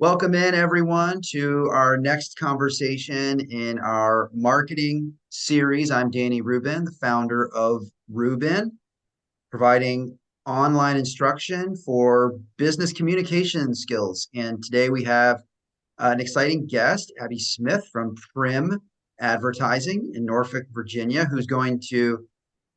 Welcome in everyone to our next conversation in our marketing series. I'm Danny Rubin, the founder of Rubin, providing online instruction for business communication skills. And today we have an exciting guest, Abby Smith from Prim Advertising in Norfolk, Virginia, who's going to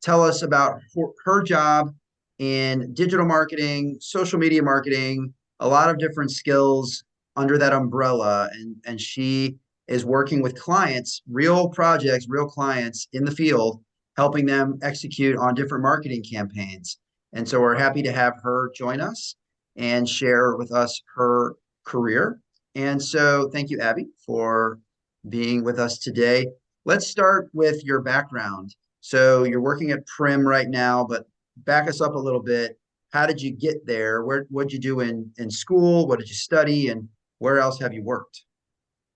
tell us about her job in digital marketing, social media marketing, a lot of different skills under that umbrella. And she is working with clients, real projects, real clients in the field, helping them execute on different marketing campaigns. And so we're happy to have her join us and share with us her career. And so thank you, Abby, for being with us today. Let's start with your background. So you're working at Prim right now, but back us up a little bit. How did you get there? What'd you do in school? What did you study? And where else have you worked?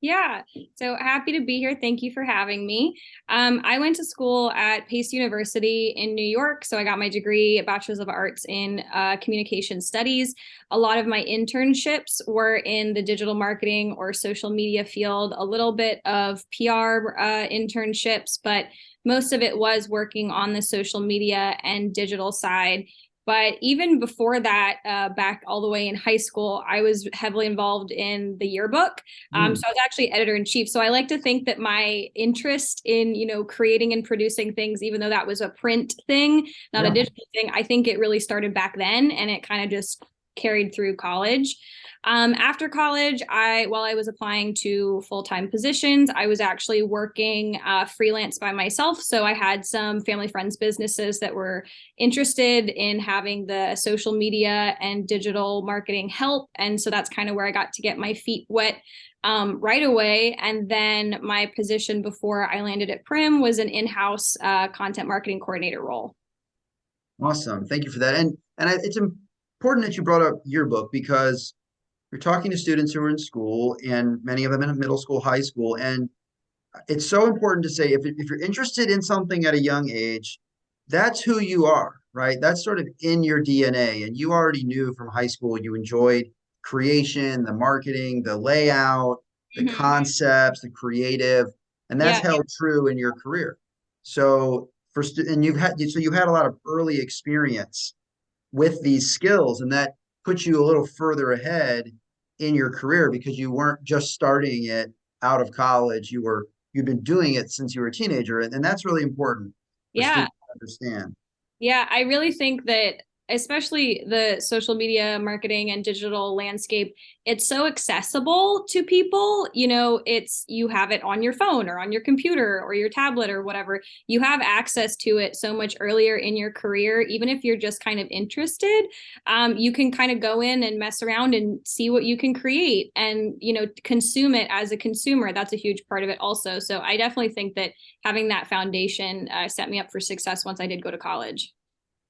Yeah, so happy to be here. Thank you for having me. I went to school at Pace University in New York. So I got my degree, a Bachelor's of Arts in Communication Studies. A lot of my internships were in the digital marketing or social media field, a little bit of PR internships, but most of it was working on the social media and digital side. But even before that, back all the way in high school, I was heavily involved in the yearbook. Hmm. So I was actually editor in chief. So I like to think that my interest in, creating and producing things, even though that was a print thing, not a Yeah. digital thing, I think it really started back then and it kind of just carried through college. After college, while I was applying to full-time positions, I was actually working freelance by myself. So I had some family friends businesses that were interested in having the social media and digital marketing help. And so that's kind of where I got to get my feet wet right away. And then my position before I landed at Prim was an in-house content marketing coordinator role. Awesome. Thank you for that. It's important that you brought up yearbook because you're talking to students who are in school and many of them in middle school, high school, and it's so important to say if you're interested in something at a young age, that's who you are, right? That's sort of in your DNA. And you already knew from high school you enjoyed creation, the marketing, the layout, the Mm-hmm. concepts, the creative, and that's Yeah. held true in your career. So and you've had a lot of early experience with these skills, and that puts you a little further ahead in your career because you weren't just starting it out of college. You've been doing it since you were a teenager, and that's really important for Yeah. students to understand. Yeah, I really think that especially the social media marketing and digital landscape, it's so accessible to people. You have it on your phone or on your computer or your tablet or whatever. You have access to it so much earlier in your career, even if you're just kind of interested. You can kind of go in and mess around and see what you can create and, consume it as a consumer. That's a huge part of it also. So I definitely think that having that foundation set me up for success once I did go to college.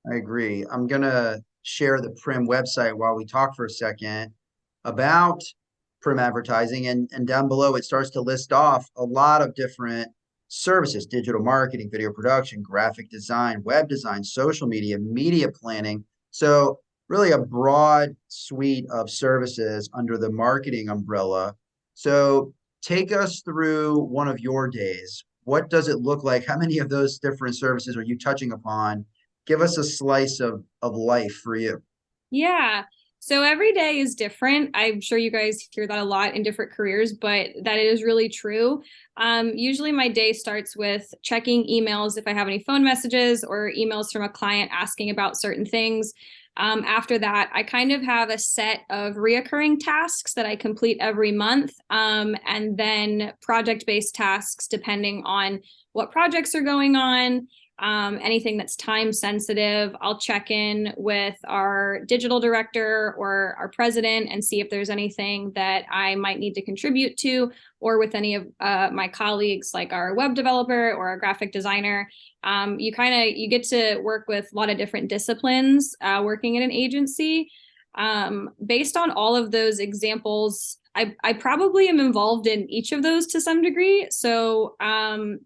I agree. I'm gonna share the Prim website while we talk for a second about Prim advertising, and down below it starts to list off a lot of different services: digital marketing, video production, graphic design, web design, social media, media planning. So really a broad suite of services under the marketing umbrella. So take us through one of your days. What does it look like? How many of those different services are you touching upon? Give us a slice of life for you. Yeah. So every day is different. I'm sure you guys hear that a lot in different careers, but that is really true. Usually my day starts with checking emails if I have any phone messages or emails from a client asking about certain things. After that, I kind of have a set of reoccurring tasks that I complete every month, and then project-based tasks depending on what projects are going on, anything that's time sensitive. I'll check in with our digital director or our president and see if there's anything that I might need to contribute to, or with any of my colleagues, like our web developer or our graphic designer. You get to work with a lot of different disciplines working in an agency. Based on all of those examples, I probably am involved in each of those to some degree. So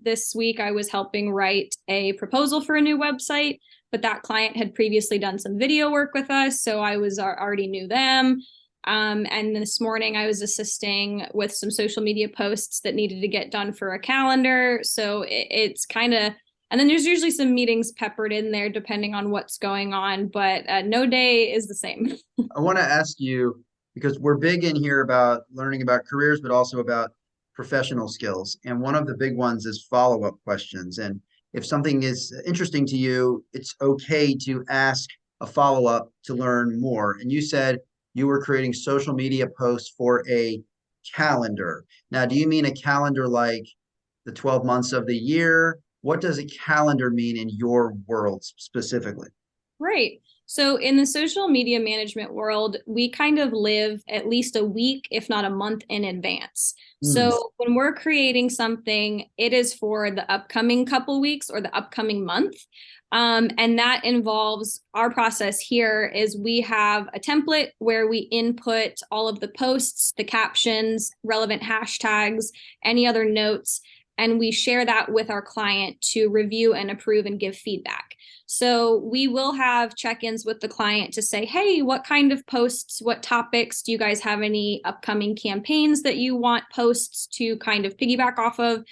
this week I was helping write a proposal for a new website, but that client had previously done some video work with us, so I already knew them. And this morning I was assisting with some social media posts that needed to get done for a calendar. So it's kind of, and then there's usually some meetings peppered in there depending on what's going on, but no day is the same. I want to ask you, because we're big in here about learning about careers, but also about professional skills. And one of the big ones is follow-up questions. And if something is interesting to you, it's okay to ask a follow-up to learn more. And you said you were creating social media posts for a calendar. Now, do you mean a calendar like the 12 months of the year? What does a calendar mean in your world specifically? Right. So in the social media management world, we kind of live at least a week, if not a month in advance. Hmm. So when we're creating something, it is for the upcoming couple weeks or the upcoming month. And that involves our process here is we have a template where we input all of the posts, the captions, relevant hashtags, any other notes, and we share that with our client to review and approve and give feedback. So we will have check-ins with the client to say, hey, what kind of posts, what topics, do you guys have any upcoming campaigns that you want posts to kind of piggyback off of?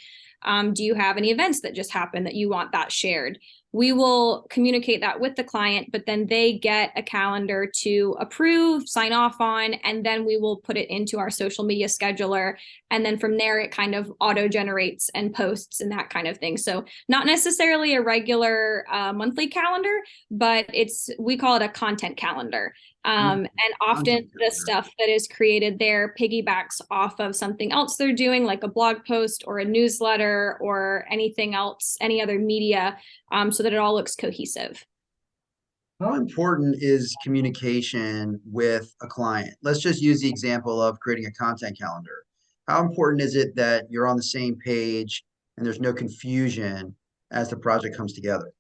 Do you have any events that just happened that you want that shared? We will communicate that with the client, but then they get a calendar to approve, sign off on, and then we will put it into our social media scheduler. And then from there, it kind of auto generates and posts and that kind of thing. So not necessarily a regular monthly calendar, but we call it a content calendar. And often the stuff that is created there piggybacks off of something else they're doing, like a blog post or a newsletter or anything else, any other media, so that it all looks cohesive. How important is communication with a client? Let's just use the example of creating a content calendar. How important is it that you're on the same page and there's no confusion as the project comes together?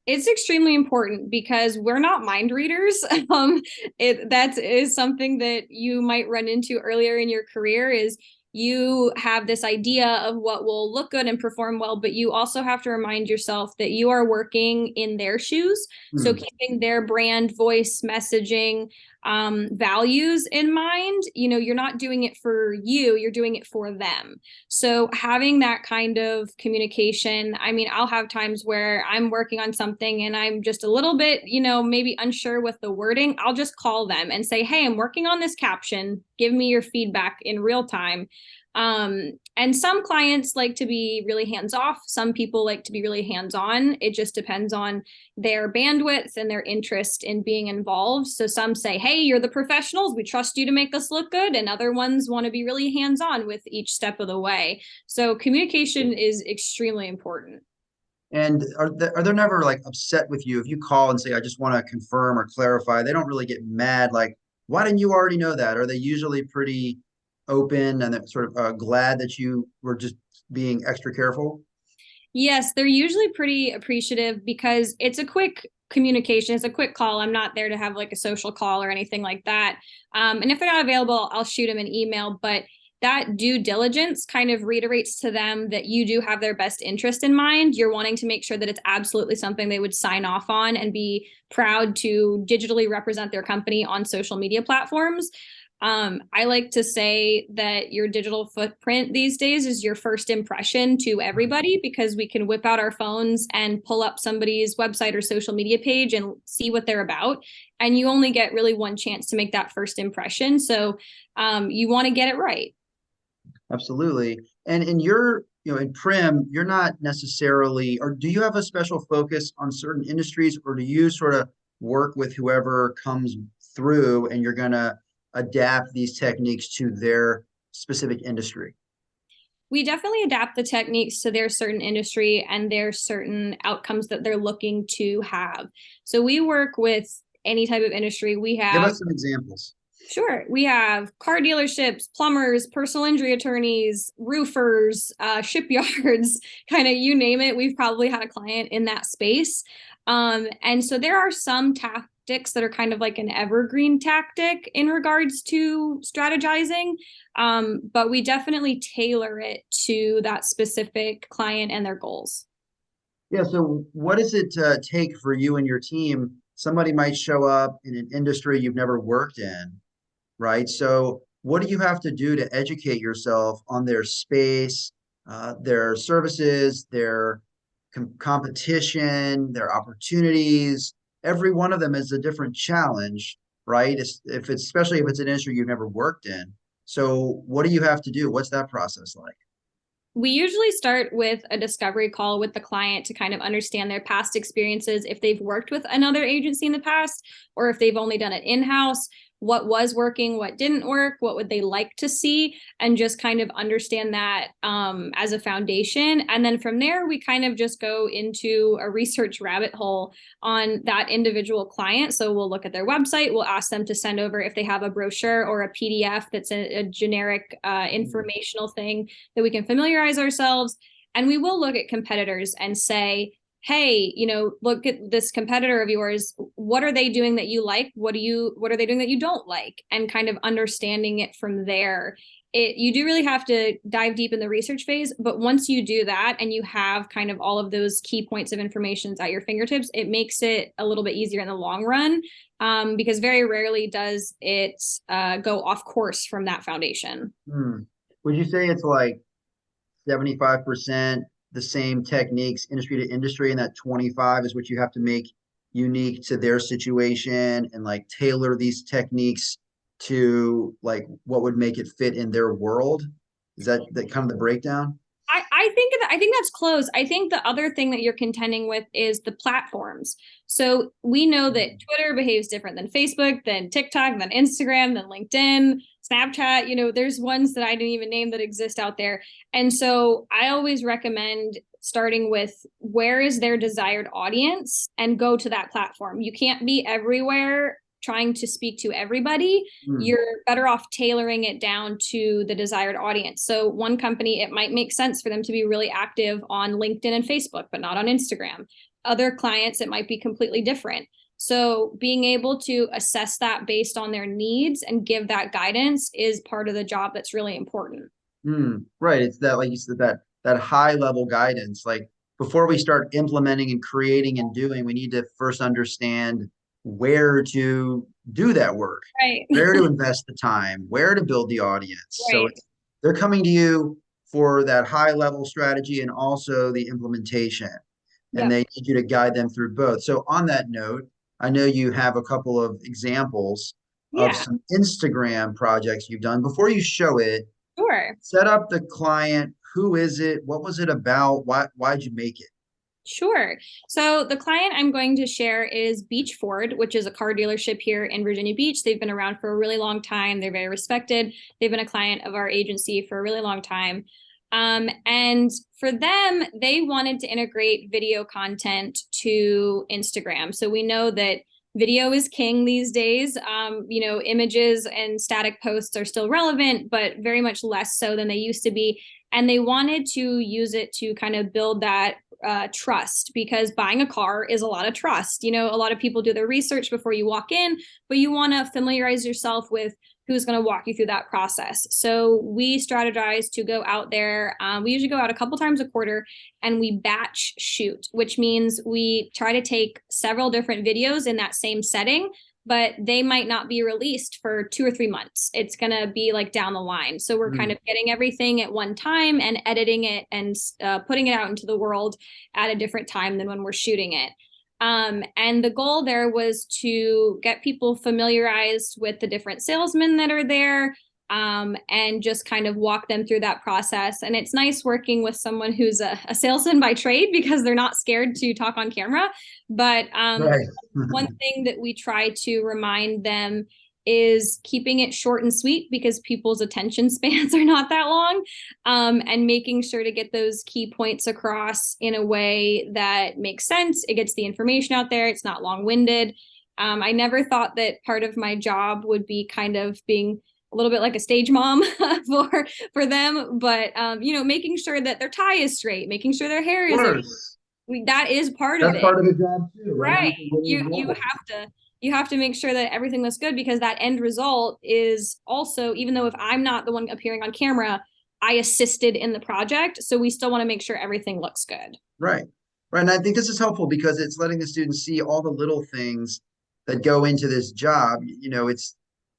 It's extremely important because we're not mind readers. That is something that you might run into earlier in your career is you have this idea of what will look good and perform well, but you also have to remind yourself that you are working in their shoes. So Hmm. keeping their brand, voice, messaging, values in mind, you're not doing it for you, you're doing it for them. So having that kind of communication, I mean, I'll have times where I'm working on something and I'm just a little bit, maybe unsure with the wording. I'll just call them and say, hey, I'm working on this caption. Give me your feedback in real time. And some clients like to be really hands off. Some people like to be really hands on. It just depends on their bandwidth and their interest in being involved. So some say, hey, you're the professionals. We trust you to make us look good. And other ones want to be really hands on with each step of the way. So communication is extremely important. And are they never like upset with you if you call and say, I just want to confirm or clarify? They don't really get mad, like, why didn't you already know that? Are they usually pretty open and they're sort of glad that you were just being extra careful? Yes, they're usually pretty appreciative because it's a quick communication. It's a quick call. I'm not there to have like a social call or anything like that. And if they're not available, I'll shoot them an email. But that due diligence kind of reiterates to them that you do have their best interest in mind. You're wanting to make sure that it's absolutely something they would sign off on and be proud to digitally represent their company on social media platforms. I like to say that your digital footprint these days is your first impression to everybody because we can whip out our phones and pull up somebody's website or social media page and see what they're about. And you only get really one chance to make that first impression. So you want to get it right. Absolutely. And in in Prim, you're not necessarily, or do you have a special focus on certain industries, or do you sort of work with whoever comes through and you're going to adapt these techniques to their specific industry? We definitely adapt the techniques to their certain industry and their certain outcomes that they're looking to have. So we work with any type of industry. We Give have us some examples. Sure. We have car dealerships, plumbers, personal injury attorneys, roofers, shipyards, kind of you name it. We've probably had a client in that space. And so there are some tactics that are kind of like an evergreen tactic in regards to strategizing. But we definitely tailor it to that specific client and their goals. Yeah, so what does it take for you and your team? Somebody might show up in an industry you've never worked in. right? So what do you have to do to educate yourself on their space, their services, their competition, their opportunities? Every one of them is a different challenge, right? If it's especially if it's an industry you've never worked in. So what do you have to do? What's that process like? We usually start with a discovery call with the client to kind of understand their past experiences, if they've worked with another agency in the past, or if they've only done it in-house, what was working, what didn't work, what would they like to see, and just kind of understand that as a foundation. And then from there, we kind of just go into a research rabbit hole on that individual client. So we'll look at their website, we'll ask them to send over if they have a brochure or a PDF that's a generic informational thing that we can familiarize ourselves. And we will look at competitors and say, hey, look at this competitor of yours. What are they doing that you like? What are they doing that you don't like? And kind of understanding it from there. You do really have to dive deep in the research phase, but once you do that and you have kind of all of those key points of information at your fingertips, it makes it a little bit easier in the long run, because very rarely does it go off course from that foundation. Hmm. Would you say it's like 75% the same techniques industry to industry, and that 25 is what you have to make unique to their situation and like tailor these techniques to like what would make it fit in their world? Is that kind of the breakdown? I think that's close. I think the other thing that you're contending with is the platforms. So we know that Twitter behaves different than Facebook, than TikTok, than Instagram, than LinkedIn, Snapchat. There's ones that I didn't even name that exist out there. And so I always recommend starting with where is their desired audience and go to that platform. You can't be everywhere trying to speak to everybody. You're better off tailoring it down to the desired audience. So one company, it might make sense for them to be really active on LinkedIn and Facebook, but not on Instagram. Other clients, it might be completely different. So being able to assess that based on their needs and give that guidance is part of the job that's really important. Right. It's that, like you said, that high level guidance. Like before we start implementing and creating and doing, we need to first understand where to do that work, Right. where to invest the time, where to build the audience. So Right. they're coming to you for that high level strategy and also the implementation, and Yep. they need you to guide them through both. So on that note, I know you have a couple of examples of Yeah. some Instagram projects you've done. Before you show it, Sure. set up the client. Who is it? What was it about? Why'd you make it? Sure. So the client I'm going to share is Beach Ford, which is a car dealership here in Virginia Beach. They've been around for a really long time. They're very respected. They've been a client of our agency for a really long time. And for them, they wanted to integrate video content to Instagram. So we know that video is king these days. Images and static posts are still relevant, but very much less so than they used to be. And they wanted to use it to kind of build that trust, because buying a car is a lot of trust. A lot of people do their research before you walk in, but you want to familiarize yourself with who's going to walk you through that process. So we strategize to go out there. We usually go out a couple times a quarter and we batch shoot, which means we try to take several different videos in that same setting, but they might not be released for 2 or 3 months. It's going to be like down the line. So we're kind of getting everything at one time and editing it and putting it out into the world at a different time than when we're shooting it. And the goal there was to get people familiarized with the different salesmen that are there, and just kind of walk them through that process. And it's nice working with someone who's a salesman by trade, because they're not scared to talk on camera. But Right. one thing that we try to remind them is keeping it short and sweet, because people's attention spans are not that long, and making sure to get those key points across in a way that makes sense. It gets the information out there. It's not long-winded. I never thought that part of my job would be kind of being a little bit like a stage mom for them, but making sure that their tie is straight, making sure their hair Of is okay. course. That is part of That's it. part of the job too, right? Right. People really You want. have to make sure that everything looks good, because that end result is also, even though if I'm not the one appearing on camera, I assisted in the project. So we still want to make sure everything looks good. Right. Right. And I think this is helpful because it's letting the students see all the little things that go into this job. It's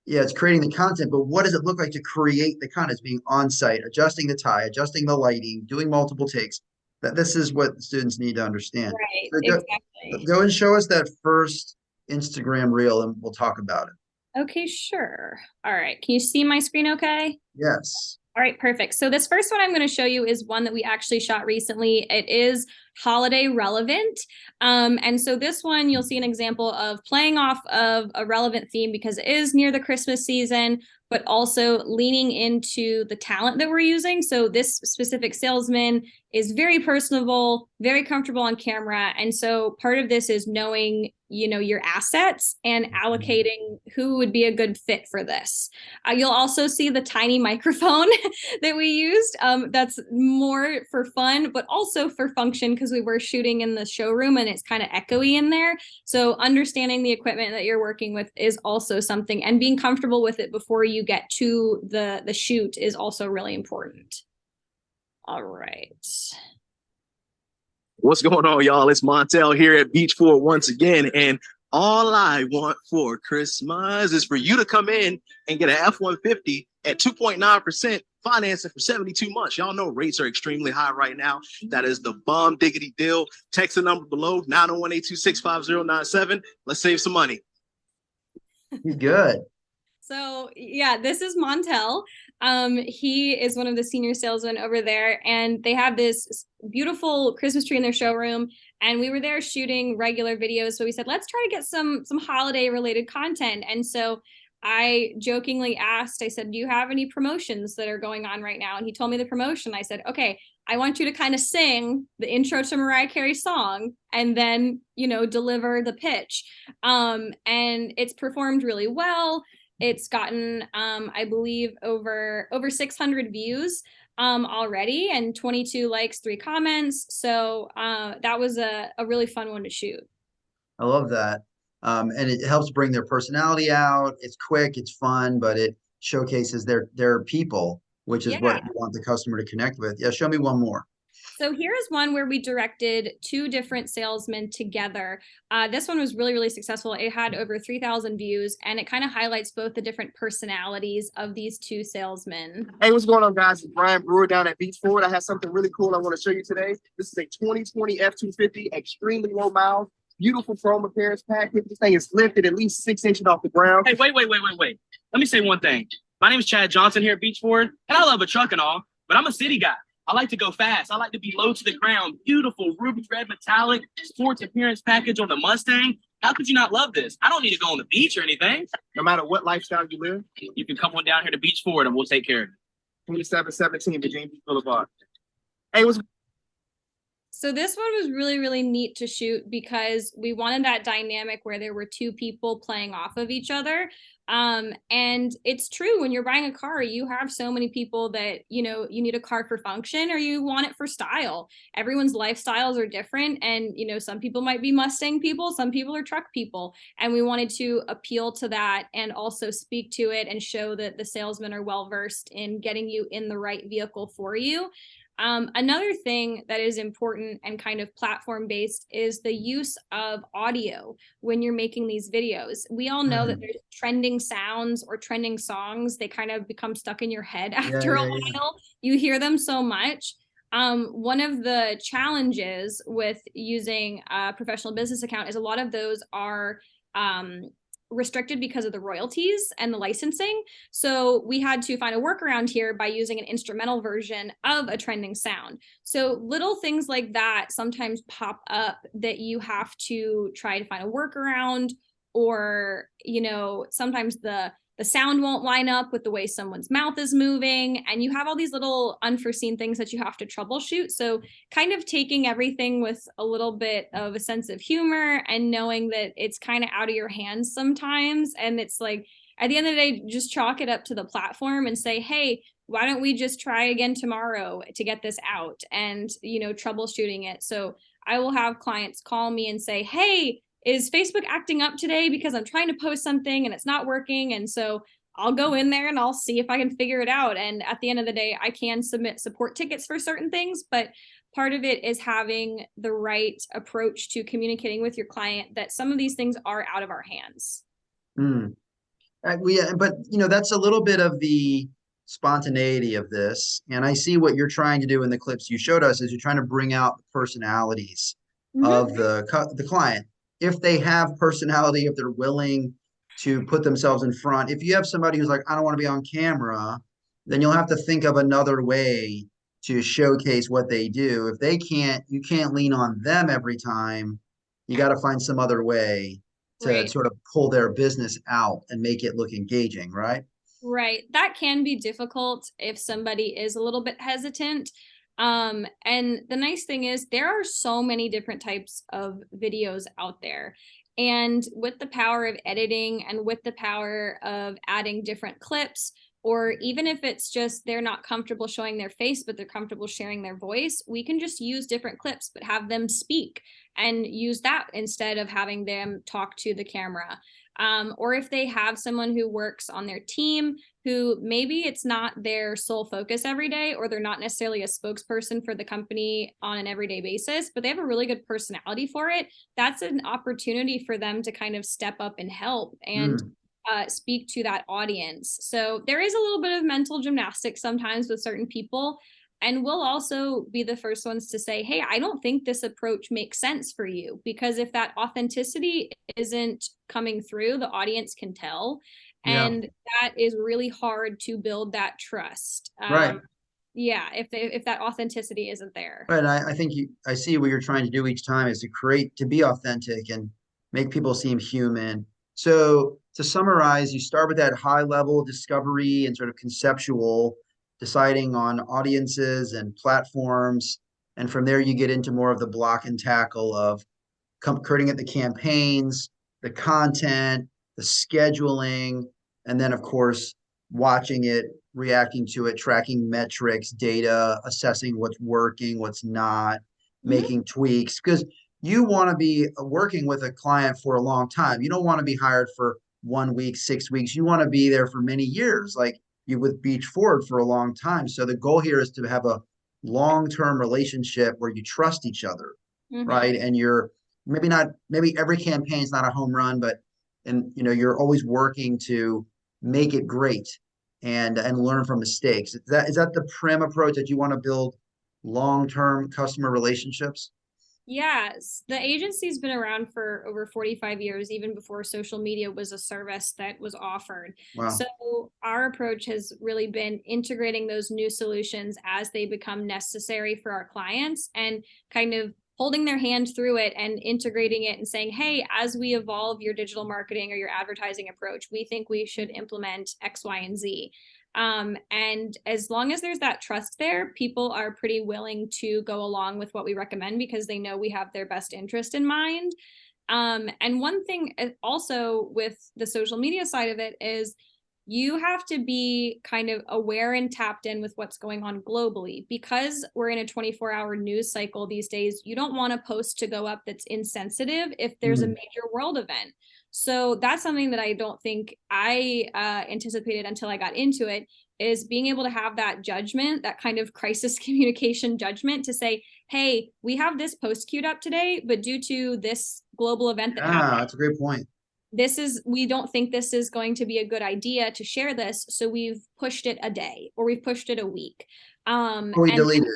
Yeah, it's creating the content, but what does it look like to create the content? It's being on site, adjusting the tie, adjusting the lighting, doing multiple takes. That this is what students need to understand. Right, So exactly. go and show us that first Instagram reel and we'll talk about it. Okay, sure. All right. Can you see my screen okay? Yes. All right, perfect. So this first one I'm going to show you is one that we actually shot recently. It is holiday relevant. And so this one, you'll see an example of playing off of a relevant theme because it is near the Christmas season, but also leaning into the talent that we're using. So this specific salesman is very personable, very comfortable on camera. And so part of this is knowing, your assets and allocating who would be a good fit for this. You'll also see the tiny microphone that we used. That's more for fun, but also for function because we were shooting in the showroom and it's kind of echoey in there. So understanding the equipment that you're working with is also something, and being comfortable with it before you get to the shoot is also really important. All right. What's going on, y'all? It's Montel here at Beach Ford once again. And all I want for Christmas is for you to come in and get an F-150 at 2.9% financing for 72 months. Y'all know rates are extremely high right now. That is the bomb diggity deal. Text the number below, 901-826-5097. Let's save some money. Good. So yeah, this is Montel. He is one of the senior salesmen over there, and they have this beautiful Christmas tree in their showroom. And we were there shooting regular videos, so we said, let's try to get some holiday related content. And so I jokingly asked, I said, do you have any promotions that are going on right now? And he told me the promotion. I said, okay, I want you to kind of sing the intro to Mariah Carey's song and then, deliver the pitch. And it's performed really well. It's gotten, I believe, over 600 views already, and 22 likes, 3 comments. So that was a really fun one to shoot. I love that. And it helps bring their personality out. It's quick, it's fun, but it showcases their people, which is Yeah. what you want the customer to connect with. Yeah, show me one more. So here's one where we directed 2 different salesmen together. This one was really, really successful. It had over 3,000 views, and it kind of highlights both the different personalities of these 2 salesmen. Hey, what's going on, guys? It's Brian Brewer down at Beach Ford. I have something really cool I want to show you today. This is a 2020 F-250, extremely low miles, beautiful chrome appearance package. This thing is lifted at least 6 inches off the ground. Hey, wait. Let me say one thing. My name is Chad Johnson here at Beach Ford, and I love a truck and all, but I'm a city guy. I like to go fast. I like to be low to the ground. Beautiful ruby red metallic sports appearance package on the Mustang. How could you not love this? I don't need to go on the beach or anything. No matter what lifestyle you live, You can come on down here to Beach Ford and we'll take care of it. 2717 Virginia Beach Boulevard. Hey, what's So this one was really, really neat to shoot because we wanted that dynamic where there were 2 people playing off of each other. And it's true, when you're buying a car, you have so many people that, you need a car for function or you want it for style. Everyone's lifestyles are different. And, some people might be Mustang people, some people are truck people. And we wanted to appeal to that and also speak to it and show that the salesmen are well versed in getting you in the right vehicle for you. Another thing that is important and kind of platform based is the use of audio when you're making these videos. We all know that there's trending sounds or trending songs. They kind of become stuck in your head after a while. You hear them so much. One of the challenges with using a professional business account is a lot of those are restricted because of the royalties and the licensing. So we had to find a workaround here by using an instrumental version of a trending sound. So little things like that sometimes pop up that you have to try to find a workaround, or, sometimes the sound won't line up with the way someone's mouth is moving, and you have all these little unforeseen things that you have to troubleshoot. So kind of taking everything with a little bit of a sense of humor and knowing that it's kind of out of your hands sometimes. And it's like, at the end of the day, just chalk it up to the platform and say, hey, why don't we just try again tomorrow to get this out, and, troubleshooting it. So I will have clients call me and say, hey, is Facebook acting up today because I'm trying to post something and it's not working? And so I'll go in there and I'll see if I can figure it out. And at the end of the day, I can submit support tickets for certain things, but part of it is having the right approach to communicating with your client that some of these things are out of our hands. Mm. But that's a little bit of the spontaneity of this. And I see what you're trying to do in the clips you showed us is you're trying to bring out the personalities Mhm. of the client. If they have personality, if they're willing to put themselves in front, if you have somebody who's like, I don't want to be on camera, then you'll have to think of another way to showcase what they do. If they can't, you can't lean on them every time. You got to find some other way to Right. sort of pull their business out and make it look engaging, right? Right. That can be difficult if somebody is a little bit hesitant. And the nice thing is there are so many different types of videos out there. And with the power of editing and with the power of adding different clips, or even if it's just they're not comfortable showing their face, but they're comfortable sharing their voice, we can just use different clips, but have them speak and use that instead of having them talk to the camera. Or if they have someone who works on their team who maybe it's not their sole focus every day, or they're not necessarily a spokesperson for the company on an everyday basis, but they have a really good personality for it, that's an opportunity for them to kind of step up and help and Mm, speak to that audience. So there is a little bit of mental gymnastics sometimes with certain people. And we'll also be the first ones to say, hey, I don't think this approach makes sense for you. Because if that authenticity isn't coming through, the audience can tell. yeah, And that is really hard to build that trust. right. Yeah, if that authenticity isn't there. Right. I think I see what you're trying to do each time is to be authentic and make people seem human. So to summarize, you start with that high level discovery and sort of conceptual, deciding on audiences and platforms. And from there, you get into more of the block and tackle of creating at the campaigns, the content, the scheduling, and then of course watching it, reacting to it, tracking metrics, data, assessing what's working, what's not, Mhm. making tweaks. Because you want to be working with a client for a long time. You don't want to be hired for 1 week, 6 weeks. You want to be there for many years, like you with Beach Forward for a long time. So the goal here is to have a long-term relationship where you trust each other, right? Mhm. And you're maybe not, maybe every campaign is not a home run, but and you're always working to make it great and learn from mistakes. Is that the prim approach that you want to build long-term customer relationships? Yes, the agency's been around for over 45 years, even before social media was a service that was offered. Wow. So, our approach has really been integrating those new solutions as they become necessary for our clients and kind of holding their hand through it and integrating it and saying, hey, as we evolve your digital marketing or your advertising approach, we think we should implement X, Y, and Z. And as long as there's that trust there, people are pretty willing to go along with what we recommend because they know we have their best interest in mind. And one thing also with the social media side of it is you have to be kind of aware and tapped in with what's going on globally because we're in a 24-hour news cycle these days. You don't want a post to go up that's insensitive if there's a Mm, major world event. So that's something that I don't think I anticipated until I got into it is being able to have that judgment, that kind of crisis communication judgment to say, hey, we have this post queued up today, but due to this global event that happened, yeah, that's a great point. we don't think this is going to be a good idea to share this. So we've pushed it a day or we've pushed it a week. Or we And deleted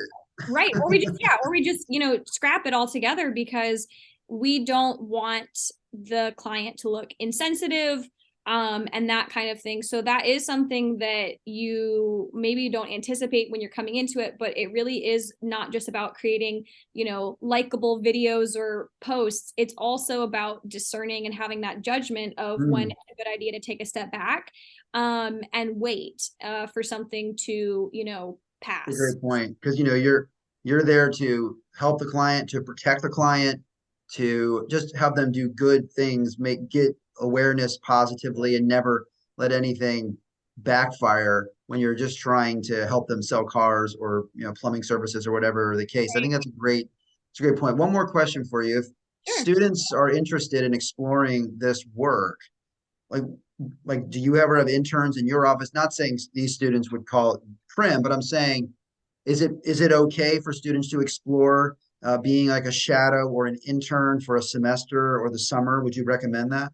right. Or we just, yeah, or we just, scrap it all together because we don't want the client to look insensitive, and that kind of thing. So that is something that you maybe don't anticipate when you're coming into it, but it really is not just about creating, likable videos or posts. It's also about discerning and having that judgment of when it. it's a good idea to take a step back, and wait, for something to, A pass. great point because you're there to help the client, to protect the client, to just have them do good things, get awareness positively, and never let anything backfire when you're just trying to help them sell cars or plumbing services or whatever the case. I think it's a great point. One more question for you. If Sure. students are interested in exploring this work, like do you ever have interns in your office? Not saying these students would call it prim, but I'm saying is it okay for students to explore being like a shadow or an intern for a semester or the summer? Would you recommend that?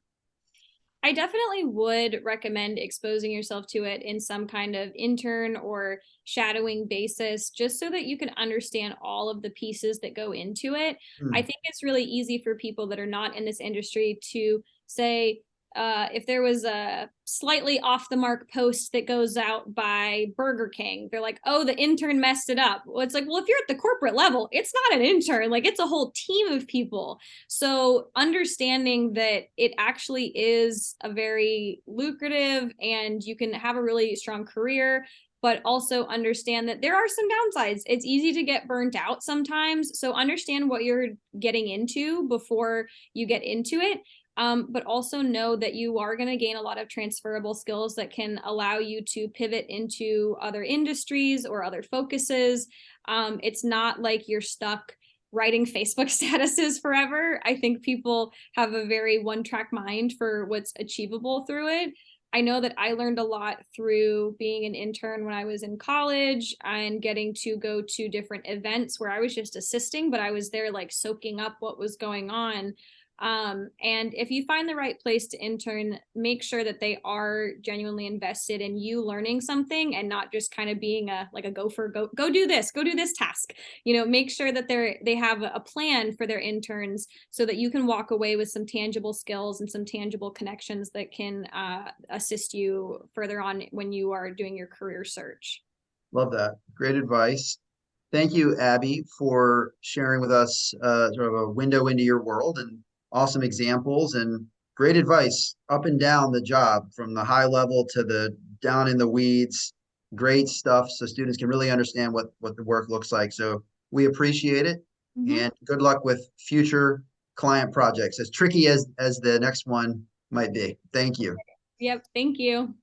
I definitely would recommend exposing yourself to it in some kind of intern or shadowing basis, just so that you can understand all of the pieces that go into it. I Hmm. think it's really easy for people that are not in this industry to say, if there was a slightly off the mark post that goes out by Burger King, they're like, oh, the intern messed it up. Well, it's like, well, if you're at the corporate level, it's not an intern, like it's a whole team of people. So understanding that it actually is a very lucrative and you can have a really strong career, but also understand that there are some downsides. It's easy to get burnt out sometimes. So understand what you're getting into before you get into it. But also know that you are going to gain a lot of transferable skills that can allow you to pivot into other industries or other focuses. It's not like you're stuck writing Facebook statuses forever. I think people have a very one-track mind for what's achievable through it. I know that I learned a lot through being an intern when I was in college and getting to go to different events where I was just assisting, but I was there like soaking up what was going on. And if you find the right place to intern, make sure that they are genuinely invested in you learning something and not just kind of being a like a gopher, go do this task. Make sure that they have a plan for their interns so that you can walk away with some tangible skills and some tangible connections that can assist you further on when you are doing your career search. Love that. Great advice. Thank you, Abby, for sharing with us sort of a window into your world and awesome examples and great advice up and down the job from the high level to the down in the weeds. Great stuff so students can really understand what the work looks like. So we appreciate it Mm-hmm. and good luck with future client projects, as tricky as the next one might be. Thank you. Yep. Thank you.